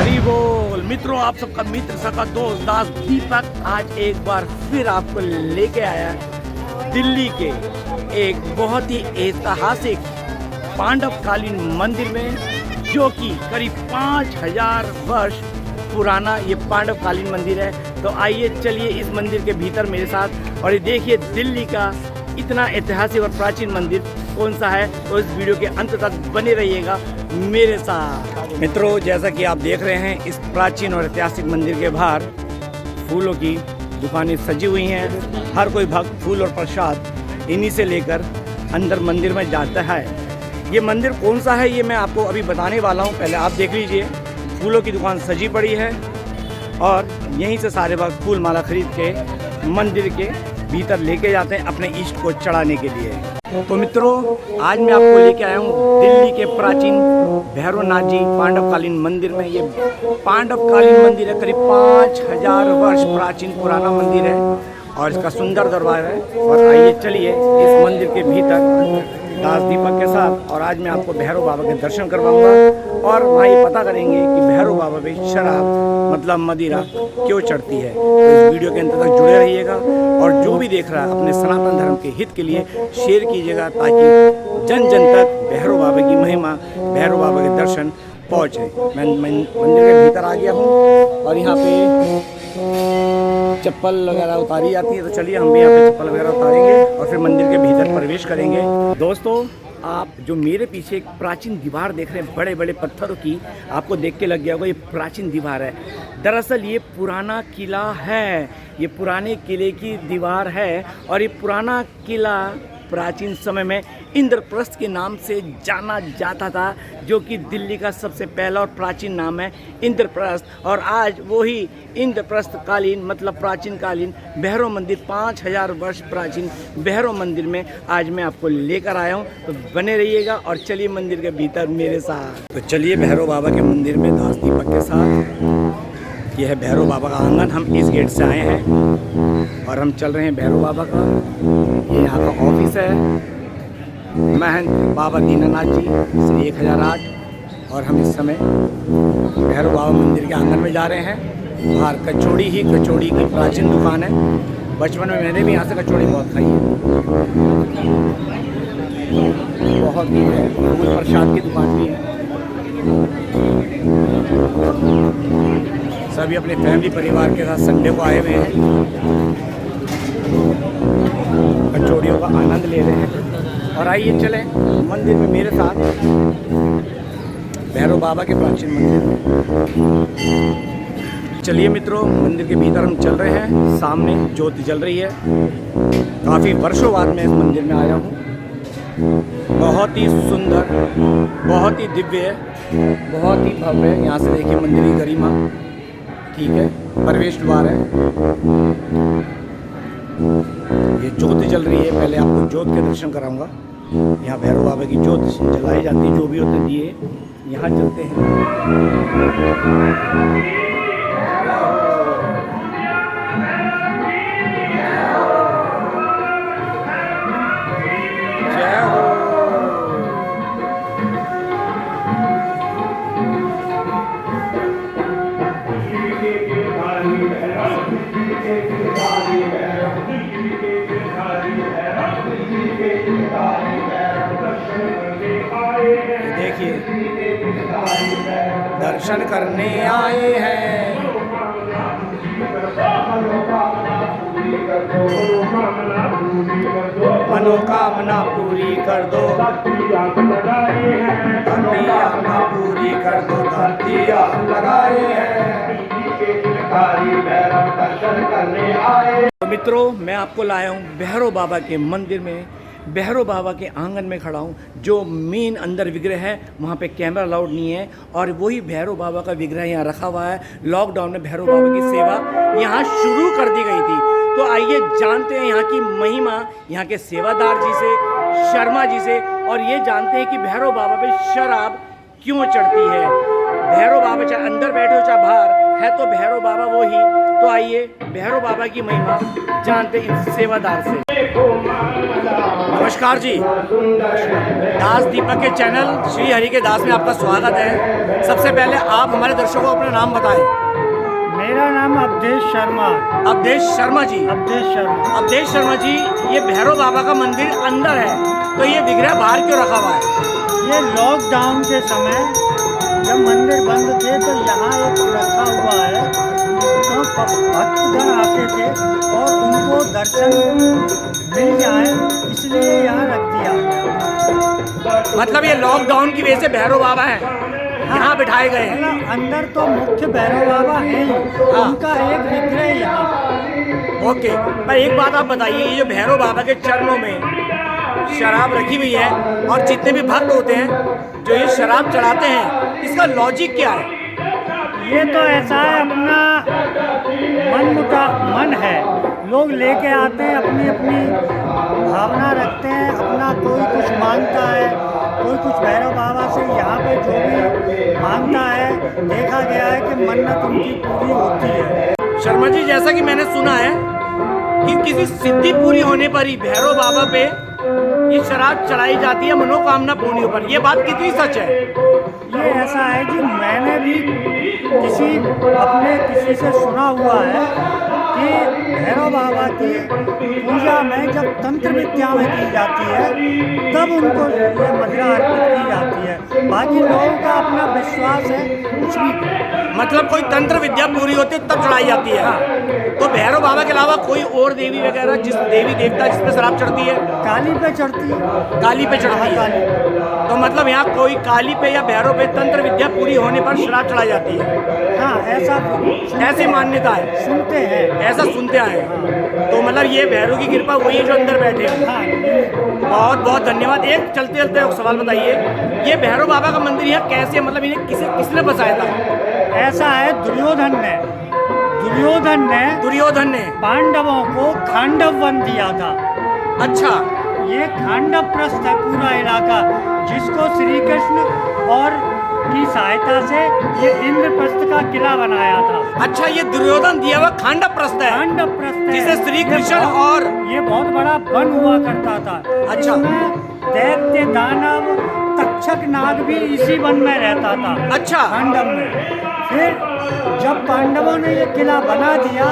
हरी बोल मित्रों, आप सबका मित्र सबका दोस्त दास दीपक आज एक बार फिर आपको लेके आया दिल्ली के एक बहुत ही ऐतिहासिक पांडवकालीन मंदिर में, जो कि करीब 5000 वर्ष पुराना ये पांडवकालीन मंदिर है। तो आइए चलिए इस मंदिर के भीतर मेरे साथ और ये देखिए दिल्ली का इतना ऐतिहासिक और प्राचीन मंदिर कौन सा है। तो इस वीडियो के अंत तक बने रहिएगा मेरे साथ। मित्रों, जैसा कि आप देख रहे हैं, इस प्राचीन और ऐतिहासिक मंदिर के बाहर फूलों की दुकानें सजी हुई हैं। हर कोई भक्त फूल और प्रसाद इन्हीं से लेकर अंदर मंदिर में जाता है। ये मंदिर कौन सा है ये मैं आपको अभी बताने वाला हूँ। पहले आप देख लीजिए, फूलों की दुकान सजी पड़ी है और यहीं से सारे भक्त फूल माला खरीद के मंदिर के भीतर लेके जाते हैं अपने इष्ट को चढ़ाने के लिए। तो मित्रों, आज मैं आपको लेके आया हूँ दिल्ली के प्राचीन भैरवनाथ जी पांडवकालीन मंदिर में। ये पांडवकालीन मंदिर है, करीब 5000 वर्ष प्राचीन पुराना मंदिर है और इसका सुंदर दरबार है। और आइए चलिए इस मंदिर के भीतर दास दीपक के साथ, और आज मैं आपको भैरव बाबा के दर्शन करवाऊंगा और वहाँ ये पता करेंगे कि भैरव बाबा पे शराब मतलब मदिरा क्यों चढ़ती है। तो इस वीडियो के अंत तक जुड़े रहिएगा और जो भी देख रहा है अपने सनातन धर्म के हित के लिए शेयर कीजिएगा, ताकि जन जन तक भैरव बाबा की महिमा, भैरव बाबा के दर्शन पहुँचे। मैं मंदिर के भीतर आ गया हूँ और यहाँ पे चप्पल वगैरह उतारी जाती है। तो चलिए हम भी यहाँ पे चप्पल वगैरह उतारेंगे और फिर मंदिर के भीतर प्रवेश करेंगे। दोस्तों, आप जो मेरे पीछे एक प्राचीन दीवार देख रहे हैं बड़े बड़े पत्थरों की, आपको देख के लग गया होगा ये प्राचीन दीवार है। दरअसल ये पुराना किला है, ये पुराने किले की दीवार है और ये पुराना किला प्राचीन समय में इंद्रप्रस्थ के नाम से जाना जाता था, जो कि दिल्ली का सबसे पहला और प्राचीन नाम है इंद्रप्रस्थ। और आज वही इंद्रप्रस्थ कालीन मतलब प्राचीन कालीन भैरव मंदिर 5000 वर्ष प्राचीन भैरव मंदिर में आज मैं आपको लेकर आया हूँ। तो बने रहिएगा और चलिए मंदिर के भीतर मेरे साथ। तो चलिए भैरव बाबा के मंदिर में दास दीपक के साथ। यह है भैरव बाबा का आंगन। हम इस गेट से आए हैं और हम चल रहे हैं भैरव बाबा का। ये यहाँ का ऑफिस है, महंत बाबा दीनानाथ जी श्री 1008। और हम इस समय भैरव बाबा मंदिर के आंगन में जा रहे हैं। बाहर कचौड़ी की प्राचीन दुकान है। बचपन में मैंने भी यहाँ से कचौड़ी बहुत खाई है। बहुत ही है, फूल प्रसाद की दुकान भी है। सभी अपने फैमिली परिवार के साथ संडे को आए हुए हैं, कचौड़ियों का आनंद ले रहे हैं। और आइए चलें मंदिर में मेरे साथ, भैरव बाबा के प्राचीन मंदिर में। चलिए मित्रों, मंदिर के भीतर हम चल रहे हैं। सामने ज्योति जल रही है। काफ़ी वर्षों बाद मैं इस मंदिर में आया हूँ। बहुत ही सुंदर, बहुत ही दिव्य, बहुत ही भव्य है। यहाँ से देखिए मंदिर की गरिमा। ठीक है, प्रवेश द्वार है। ये ज्योति जल रही है। पहले आपको ज्योत के दर्शन कराऊंगा। यहाँ भैरव बाबा की ज्योत जलाई जाती है, जो भी होते दिए यहाँ जलते हैं। जय हो। देखिए दर्शन करने आए हैं। मनोकामना पूरी कर दो, धरतिया पूरी कर दो, धरतिया लगाए हैं। तो मित्रों, मैं आपको लाया हूँ भैरव बाबा के मंदिर में। भैरव बाबा के आंगन में खड़ा हूँ। जो मेन अंदर विग्रह है वहाँ पे कैमरा अलाउड नहीं है और वही भैरव बाबा का विग्रह यहाँ रखा हुआ है। लॉकडाउन में भैरव बाबा की सेवा यहाँ शुरू कर दी गई थी। तो आइए जानते हैं यहाँ की महिमा, यहाँ के सेवादार जी से, शर्मा जी से, और ये जानते हैं कि भैरव बाबा पे शराब क्यों चढ़ती है। भैरव बाबा चाहे अंदर बैठे हो चाहे बाहर, है तो भैरव बाबा वो ही। तो आइए भैरव बाबा की महिमा जानते इन सेवादार से। नमस्कार जी, दास दीपक के चैनल श्री हरि के दास में आपका स्वागत है। सबसे पहले आप हमारे दर्शकों को अपना नाम बताएं। मेरा नाम अवधेश शर्मा। अवधेश शर्मा जी। अवधेश शर्मा जी, ये भैरव बाबा का मंदिर अंदर है, तो ये विग्रह बाहर क्यों रखा हुआ है? ये लॉकडाउन के समय जब मंदिर बंद थे तो यहाँ एक रखा हुआ है, तो भक्तगण आते थे और उनको दर्शन मिल जाए इसलिए यहाँ रख दिया गया। मतलब ये लॉकडाउन की वजह से भैरव बाबा है यहाँ बिठाए गए हैं। मतलब अंदर तो मुख्य भैरव बाबा हैं ही, उनका एक विग्रह यहाँ। ओके, पर एक बात आप बताइए, ये जो भैरव बाबा के चरणों में शराब रखी हुई है और जितने भी भक्त होते हैं जो ये शराब चढ़ाते हैं, इसका लॉजिक क्या है? ये तो ऐसा है, अपना मन है, लोग लेके आते हैं, अपनी अपनी भावना रखते हैं, अपना कोई कुछ मांगता है, कोई कुछ भैरव बाबा से यहाँ पे जो भी मांगता है, देखा गया है कि मन्नत उनकी पूरी होती है। शर्मा जी, जैसा कि मैंने सुना है कि किसी सिद्धि पूरी होने पर ही भैरव बाबा पे ये शराब चढ़ाई जाती है मनोकामना पूर्ण पर, ये बात कितनी सच है? ये ऐसा है जी, मैंने भी किसी से सुना हुआ है कि भैरव बाबा की पूजा में जब तंत्र विद्या में की जाती है तब उनको ये मदिरा अर्पित की जाती है। बाकी लोगों का अपना विश्वास है, कुछ भी मतलब कोई तंत्र विद्या पूरी होती है तब चढ़ाई जाती है। तो भैरव बाबा के अलावा कोई और देवी वगैरह, जिस देवी देवता जिस पे शराब चढ़ती है? काली पे चढ़ती है। काली पे चढ़ती है। तो मतलब यहाँ कोई काली पे या भैरव पे तंत्र विद्या पूरी होने पर शराब चढ़ाई जाती है? हाँ, ऐसी मान्यता है, सुनते हैं, ऐसा सुनते आए। तो मतलब ये भैरव की कृपा वही है जो अंदर बैठे हैं। हाँ। बहुत बहुत धन्यवाद। एक चलते चलते एक सवाल बताइए, ये भैरव बाबा का मंदिर यहाँ कैसे, मतलब इन्हें किसने बसाया था? ऐसा है, दुर्योधन ने पांडवों को खांडव वन दिया था। अच्छा, ये खांडव प्रस्थ है पूरा इलाका, जिसको श्री कृष्ण और की सहायता से ये इंद्रप्रस्थ का किला बनाया था। अच्छा, ये दुर्योधन दिया हुआ खांडव प्रस्थ है? खांडव प्रस्थ है, जिसे श्री कृष्ण और ये बहुत बड़ा वन हुआ करता था। अच्छा, दैत्य दानव तक्षक नाग भी इसी वन में रहता था। अच्छा, खांडव में। फिर जब पांडवों ने ये किला बना दिया,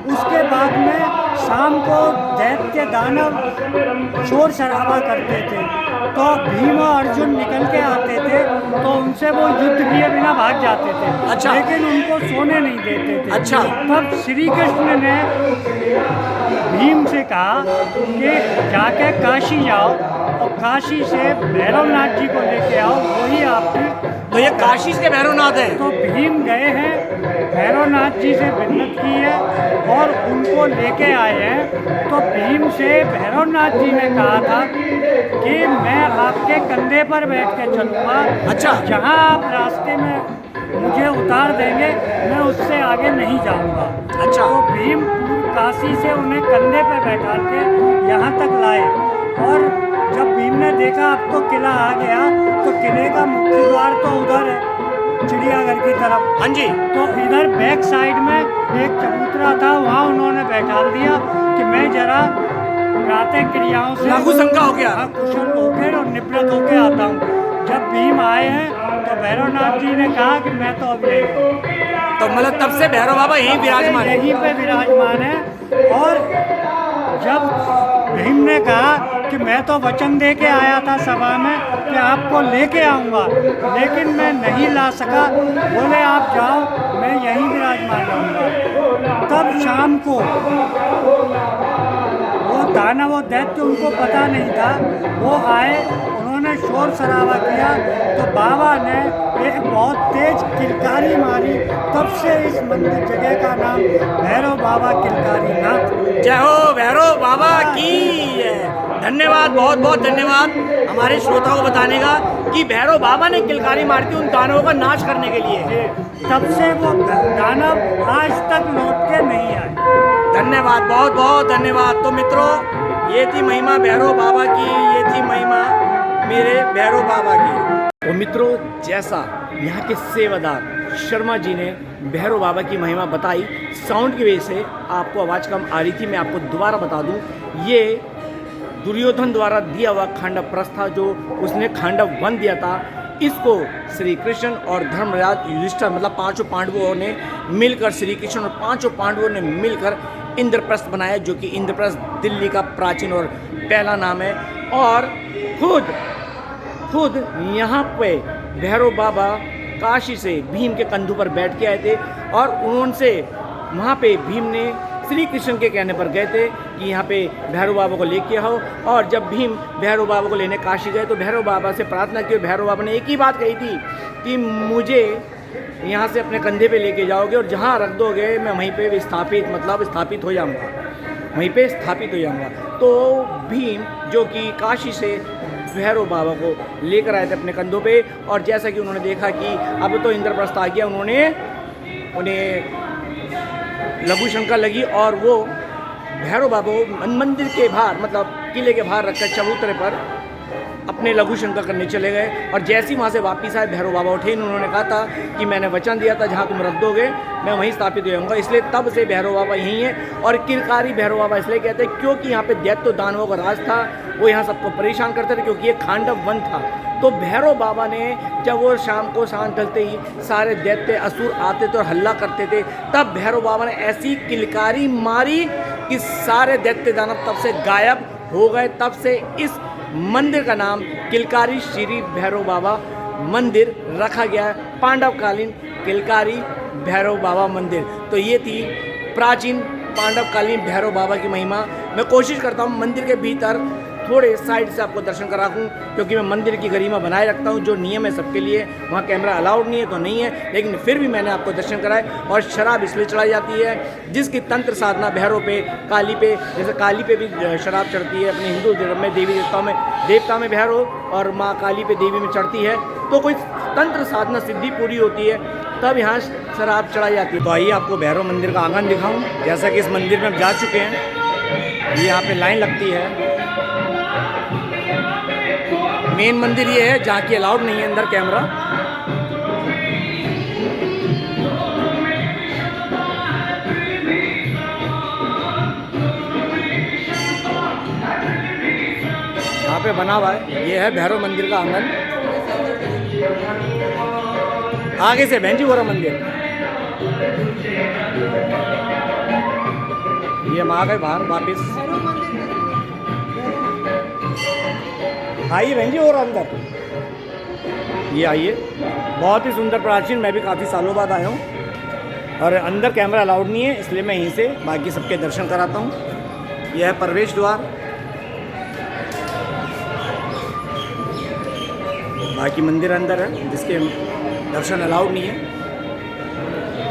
उसके बाद में शाम को दैत्य दानव शोर शराबा करते थे, तो भीम और अर्जुन निकल के आते थे, तो उनसे वो युद्ध किए बिना भाग जाते थे। अच्छा, लेकिन उनको सोने नहीं देते थे। अच्छा, तब श्री कृष्ण ने भीम से कहा कि जाके काशी जाओ और काशी से भैरवनाथ जी को लेके आओ, वही आपकी। तो ये काशी के भैरवनाथ हैं? तो भीम गए हैं, भैरवनाथ जी से विन्नत की है और उनको लेके आए हैं। तो भीम से भैरवनाथ जी ने कहा था कि मैं आपके कंधे पर बैठ के चलूँगा। अच्छा, जहाँ आप रास्ते में मुझे उतार देंगे, मैं उससे आगे नहीं जाऊँगा। अच्छा, तो भीम काशी से उन्हें कंधे पर बैठा के यहाँ तक लाए, और जब भीम ने देखा अब तो किला आ गया, तो किले का मुख्य द्वार तो उधर है चिड़ियाघर की तरफ। हाँ जी। तो इधर बैक साइड में एक चबूतरा था, वहाँ उन्होंने बैठा दिया कि मैं जरा प्रातः क्रियाओं से लघु शंका हो गया, कुशल होकर और निवृत्त होकर आता हूँ। जब भीम आए हैं तो भैरवनाथ जी ने कहा कि मैं तो अब यही हूँ। तो मतलब तब से भैरव बाबा यहीं विराजमान है? यहीं पे विराजमान है। और जब भीम ने कहा कि मैं तो वचन दे के आया था सभा में कि आपको लेके आऊँगा, लेकिन मैं नहीं ला सका, बोले आप जाओ, मैं यहीं विराजमान रहूँगा। तब शाम को वो दानव और दैत्य, उनको पता नहीं था, वो आए, उन्होंने शोर शराबा किया, तो बाबा ने एक बहुत तेज किलकारी मारी। तब से इस मंदिर जगह का नाम भैरव बाबा किलकारी नाथ। जय हो भैरव बाबा की। धन्यवाद, बहुत बहुत धन्यवाद हमारे श्रोताओं को बताने का कि भैरव बाबा ने किलकारी मारी थी उन दानवों का नाश करने के लिए। तब से वो दानव आज तक लौट के नहीं आए। धन्यवाद, बहुत बहुत धन्यवाद। तो मित्रों, ये थी महिमा भैरव बाबा की, ये थी महिमा मेरे भैरव बाबा की। और मित्रों, जैसा यहाँ के सेवादार शर्मा जी ने भैरव बाबा की महिमा बताई, साउंड की वजह से आपको आवाज़ कम आ रही थी। मैं आपको दोबारा बता दूँ, ये दुर्योधन द्वारा दिया हुआ खांडव प्रस्थ था, जो उसने खांडव वन दिया था। इसको श्री कृष्ण और धर्मराज युधिष्ठिर मतलब पांचों पांडवों ने मिलकर, श्री कृष्ण और पांचों पांडवों ने मिलकर इंद्रप्रस्थ बनाया, जो कि इंद्रप्रस्थ दिल्ली का प्राचीन और पहला नाम है। और खुद यहाँ पे भैरव बाबा काशी से भीम के कंधों पर बैठ के आए थे, और उनसे वहाँ पे भीम ने श्री कृष्ण के कहने पर गए थे कि यहाँ पे भैरव बाबा को लेके आओ। और जब भीम भैरव बाबा को लेने काशी गए तो भैरव बाबा से प्रार्थना की, और भैरव बाबा ने एक ही बात कही थी कि मुझे यहाँ से अपने कंधे पे लेके जाओगे और जहाँ रख दोगे मैं वहीं पे स्थापित हो जाऊँगा, वहीं पे स्थापित हो जाऊँगा। तो भीम जो कि काशी से भैरव बाबा को लेकर आए थे अपने कंधों पे, और जैसा कि उन्होंने देखा कि अब तो इंद्रप्रस्थ आ गया, उन्हें लघु शंका लगी, और वो भैरव बाबा को मंदिर के बाहर मतलब किले के बाहर रखकर चबूतरे पर अपने लघु शंका करने चले गए। और जैसे ही वहाँ से वापस आए, भैरव बाबा उठे, उन्होंने कहा था कि मैंने वचन दिया था जहाँ तुम रख दोगे मैं वहीं स्थापित हो जाऊँगा। इसलिए तब से भैरव बाबा यहीं है। और किरकारी भैरव बाबा इसलिए कहते हैं क्योंकि यहाँ पे दैत्य दानवों का राज था, वो यहाँ सबको परेशान करते थे, क्योंकि ये खांडव वन था। तो भैरव बाबा ने जब वो शाम को सांझ ढलते ही सारे दैत्य असुर आते थे और हल्ला करते थे, तब भैरव बाबा ने ऐसी किलकारी मारी कि सारे दैत्य दानव तब से गायब हो गए। तब से इस मंदिर का नाम किलकारी श्री भैरव बाबा मंदिर रखा गया है, पांडवकालीन किलकारी भैरव बाबा मंदिर। तो ये थी प्राचीन पांडवकालीन भैरव बाबा की महिमा। मैं कोशिश करता हूँ मंदिर के भीतर थोड़े साइड से आपको दर्शन कराऊँ, क्योंकि मैं मंदिर की गरिमा बनाए रखता हूँ, जो नियम है सबके लिए। वहाँ कैमरा अलाउड नहीं है तो नहीं है, लेकिन फिर भी मैंने आपको दर्शन कराए। और शराब इसलिए चढ़ाई जाती है जिसकी तंत्र साधना भैरव पे, काली पे, जैसे काली पे भी शराब चढ़ती है अपने हिंदू धर्म में, देवी देवता में भैरव और माँ काली पे देवी में चढ़ती है, तो कोई तंत्र साधना सिद्धि पूरी होती है तब यहाँ शराब चढ़ाई जाती है। तो आइए आपको भैरव मंदिर का आंगन दिखाऊँ। जैसा कि इस मंदिर में हम जा चुके हैं, ये यहाँ पे लाइन लगती है। मेन मंदिर ये है जहाँ की अलाउड नहीं है अंदर कैमरा। यहाँ पे बना हुआ है, ये है भैरव मंदिर का आंगन। आगे से भेंजीगोरा मंदिर, ये हम आ गए बाहर वापिस। आइए भेंजी और अंदर, ये आइए, बहुत ही सुंदर प्राचीन। मैं भी काफ़ी सालों बाद आया हूँ, और अंदर कैमरा अलाउड नहीं है, इसलिए मैं यहीं से बाकी सबके दर्शन कराता हूँ। यह है प्रवेश द्वार, बाकी मंदिर अंदर है जिसके दर्शन अलाउड नहीं है।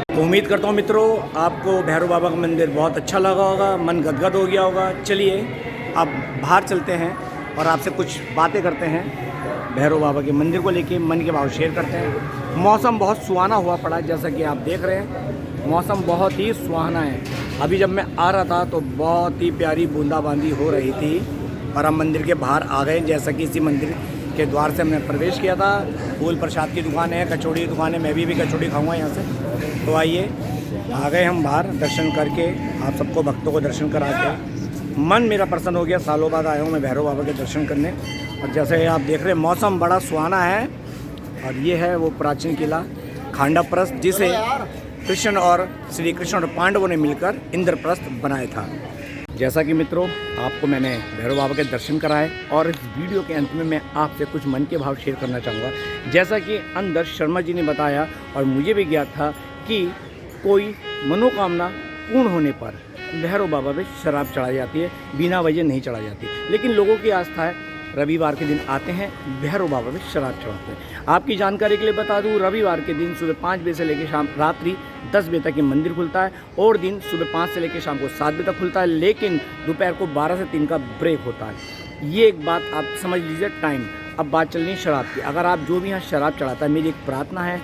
तो उम्मीद करता हूँ मित्रों आपको भैरव बाबा का मंदिर बहुत अच्छा लगा होगा, मन गदगद हो गया होगा। चलिए अब बाहर चलते हैं और आपसे कुछ बातें करते हैं भैरव बाबा के मंदिर को लेके, मन के भाव शेयर करते हैं। मौसम बहुत सुहाना हुआ पड़ा है, जैसा कि आप देख रहे हैं, मौसम बहुत ही सुहाना है। अभी जब मैं आ रहा था तो बहुत ही प्यारी बूंदाबांदी हो रही थी, और हम मंदिर के बाहर आ गए। जैसा कि इसी मंदिर के द्वार से हमने प्रवेश किया था। फूल प्रसाद की दुकान है, कचौड़ी की दुकान है, मैं भी कचौड़ी खाऊँगा यहाँ से। तो आइए, आ गए हम बाहर दर्शन करके, आप सबको भक्तों को दर्शन करा के मन मेरा प्रसन्न हो गया। सालों बाद आया हूँ मैं भैरव बाबा के दर्शन करने। और जैसे आप देख रहे हैं मौसम बड़ा सुहाना है, और ये है वो प्राचीन किला खांडवप्रस्थ, जिसे कृष्ण और श्री कृष्ण और पांडवों ने मिलकर इंद्रप्रस्थ बनाया था। जैसा कि मित्रों आपको मैंने भैरव बाबा के दर्शन कराए, और इस वीडियो के अंत में मैं आपसे कुछ मन के भाव शेयर करना चाहूँगा। जैसा कि अंदर शर्मा जी ने बताया और मुझे भी ज्ञात था कि कोई मनोकामना पूर्ण होने पर भैरव बाबा पे शराब चढ़ाई जाती है, बिना वजह नहीं चढ़ाई जाती। लेकिन लोगों की आस्था है, रविवार के दिन आते हैं भैरव बाबा पे शराब चढ़ाते हैं। आपकी जानकारी के लिए बता दूं, रविवार के दिन सुबह 5 बजे से लेकर शाम रात्रि 10 बजे तक ये मंदिर खुलता है, और दिन सुबह 5 से लेकर शाम को 7 बजे तक खुलता है, लेकिन दोपहर को 12 से 3 का ब्रेक होता है। ये एक बात आप समझ लीजिए टाइम। अब बात चल रही है शराब की। अगर आप जो भी यहाँ शराब चढ़ाता है, मेरी एक प्रार्थना है,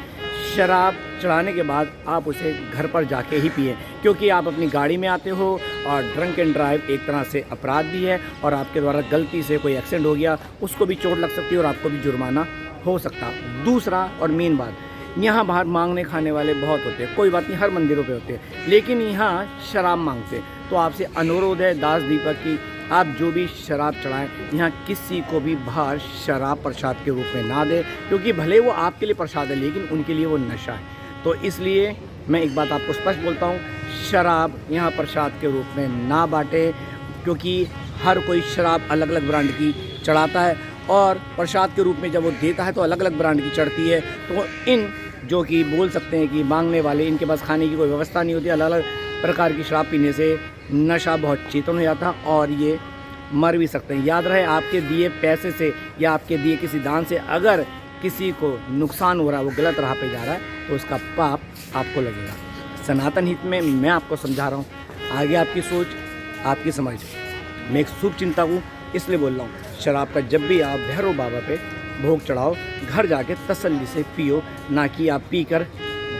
शराब चढ़ाने के बाद आप उसे घर पर जाके ही पिए, क्योंकि आप अपनी गाड़ी में आते हो और ड्रंक एंड ड्राइव एक तरह से अपराध भी है, और आपके द्वारा गलती से कोई एक्सीडेंट हो गया उसको भी चोट लग सकती है और आपको भी जुर्माना हो सकता। दूसरा और मेन बात, यहाँ बाहर मांगने खाने वाले बहुत होते हैं, कोई बात नहीं, हर मंदिरों पे होते हैं, लेकिन यहाँ शराब मांगते हैं। तो आपसे अनुरोध है दास दीपक की, आप जो भी शराब चढ़ाएं, यहाँ किसी को भी बाहर शराब प्रसाद के रूप में ना दें, क्योंकि भले वो आपके लिए प्रसाद है लेकिन उनके लिए वो नशा है। तो इसलिए मैं एक बात आपको स्पष्ट बोलता हूँ, शराब यहाँ प्रसाद के रूप में ना बांटें, क्योंकि हर कोई शराब अलग अलग ब्रांड की चढ़ाता है और प्रसाद के रूप में जब वो देता है तो अलग अलग ब्रांड की चढ़ती है। तो इन जो कि बोल सकते हैं कि मांगने वाले, इनके पास खाने की कोई व्यवस्था नहीं होती, अलग अलग प्रकार की शराब पीने से नशा बहुत चेतन हो जाता और ये मर भी सकते हैं। याद रहे, आपके दिए पैसे से या आपके दिए किसी दान से अगर किसी को नुकसान हो रहा है, वो गलत राह पे जा रहा है, तो उसका पाप आपको लगेगा। सनातन हित में मैं आपको समझा रहा हूँ, आगे आपकी सोच, आपकी समझ। मैं एक शुभ चिंता हूँ, इसलिए बोल रहा हूँ, शराब का जब भी आप भैरव बाबा पे भोग चढ़ाओ, घर जाके तसल्ली से पियो, ना कि आप पीकर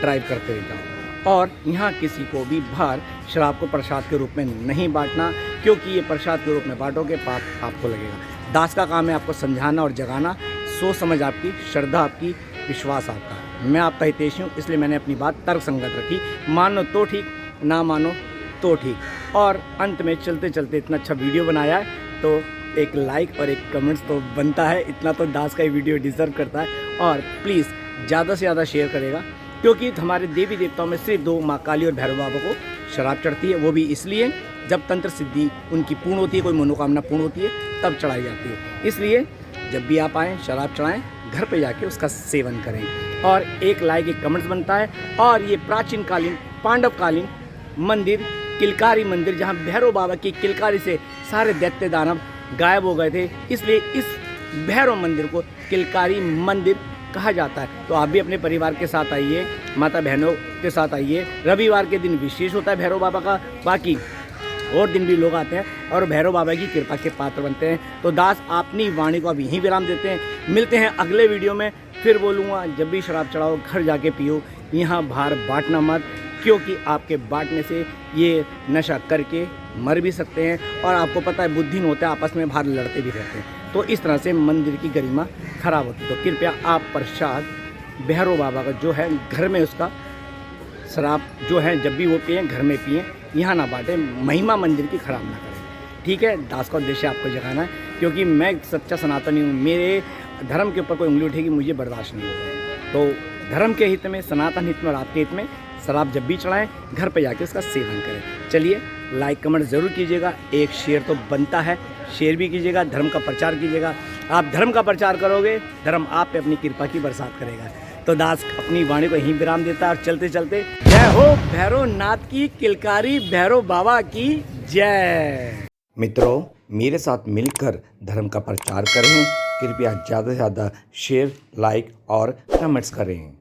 ड्राइव करते रह जाओ। और यहाँ किसी को भी बाहर शराब को प्रसाद के रूप में नहीं बांटना, क्योंकि ये प्रसाद के रूप में बांटोगे पाप आपको लगेगा। दास का काम है आपको समझाना और जगाना, सोच समझ आपकी, श्रद्धा आपकी, विश्वास आपका। मैं आपका हितैषी हूँ, इसलिए मैंने अपनी बात तर्क संगत रखी। मानो तो ठीक, ना मानो तो ठीक। और अंत में चलते चलते इतना अच्छा वीडियो बनाया है तो एक लाइक और एक कमेंट्स तो बनता है, इतना तो दास का ही वीडियो डिज़र्व करता है। और प्लीज़ ज़्यादा से ज़्यादा शेयर करेगा, क्योंकि हमारे देवी देवताओं में सिर्फ दो, माँ काली और भैरव बाबा को शराब चढ़ती है, वो भी इसलिए जब तंत्र सिद्धि उनकी पूर्ण होती है, कोई मनोकामना पूर्ण होती है, तब चढ़ाई जाती है। इसलिए जब भी आप आएँ शराब चढ़ाएँ, घर पे जाके उसका सेवन करें और एक लाइक एक कमेंट्स बनता है। और ये प्राचीन कालीन पांडवकालीन मंदिर, किलकारी मंदिर, जहाँ भैरव बाबा की किलकारी से सारे दैत्य दानव गायब हो गए थे, इसलिए इस भैरव मंदिर को किलकारी मंदिर कहा जाता है। तो आप भी अपने परिवार के साथ आइए, माता बहनों के साथ आइए। रविवार के दिन विशेष होता है भैरव बाबा का, बाकी और दिन भी लोग आते हैं और भैरव बाबा की कृपा के पात्र बनते हैं। तो दास अपनी वाणी को अब यहीं विराम देते हैं, मिलते हैं अगले वीडियो में। फिर बोलूँगा, जब भी शराब चढ़ाओ घर जाके पियो, यहाँ बाहर बांटना मत, क्योंकि आपके बांटने से ये नशा करके मर भी सकते हैं और आपको पता है बुद्धिहीन होते हैं, आपस में बाहर लड़ते भी रहते हैं। तो इस तरह से मंदिर की गरिमा खराब होती है। तो कृपया आप प्रसाद भैरव बाबा का जो है घर में, उसका शराब जो है जब भी वो पिएँ घर में पिएँ, यहाँ ना बांटें, महिमा मंदिर की खराब ना करें। ठीक है, दास का उद्देश्य आपको जगाना है, क्योंकि मैं सच्चा सनातनी हूँ, मेरे धर्म के ऊपर कोई उंगली उठेगी मुझे बर्दाश्त नहीं होगा। तो धर्म के हित में, सनातन हित में और आपके हित में शराब जब भी चढ़ाएं, घर पे जाके उसका सेवन करें। चलिए, लाइक कमेंट ज़रूर कीजिएगा, एक शेयर तो बनता है, शेयर भी कीजिएगा, धर्म का प्रचार कीजिएगा। आप धर्म का प्रचार करोगे, धर्म आप पे अपनी कृपा की बरसात करेगा। तो दास अपनी वाणी को यहीं विराम देता है और चलते चलते जय हो भैरव नाथ की, किलकारी भैरव बाबा की जय। मित्रों, मेरे साथ मिलकर धर्म का प्रचार करें, कृपया ज़्यादा से ज़्यादा शेयर, लाइक और कमेंट्स करें।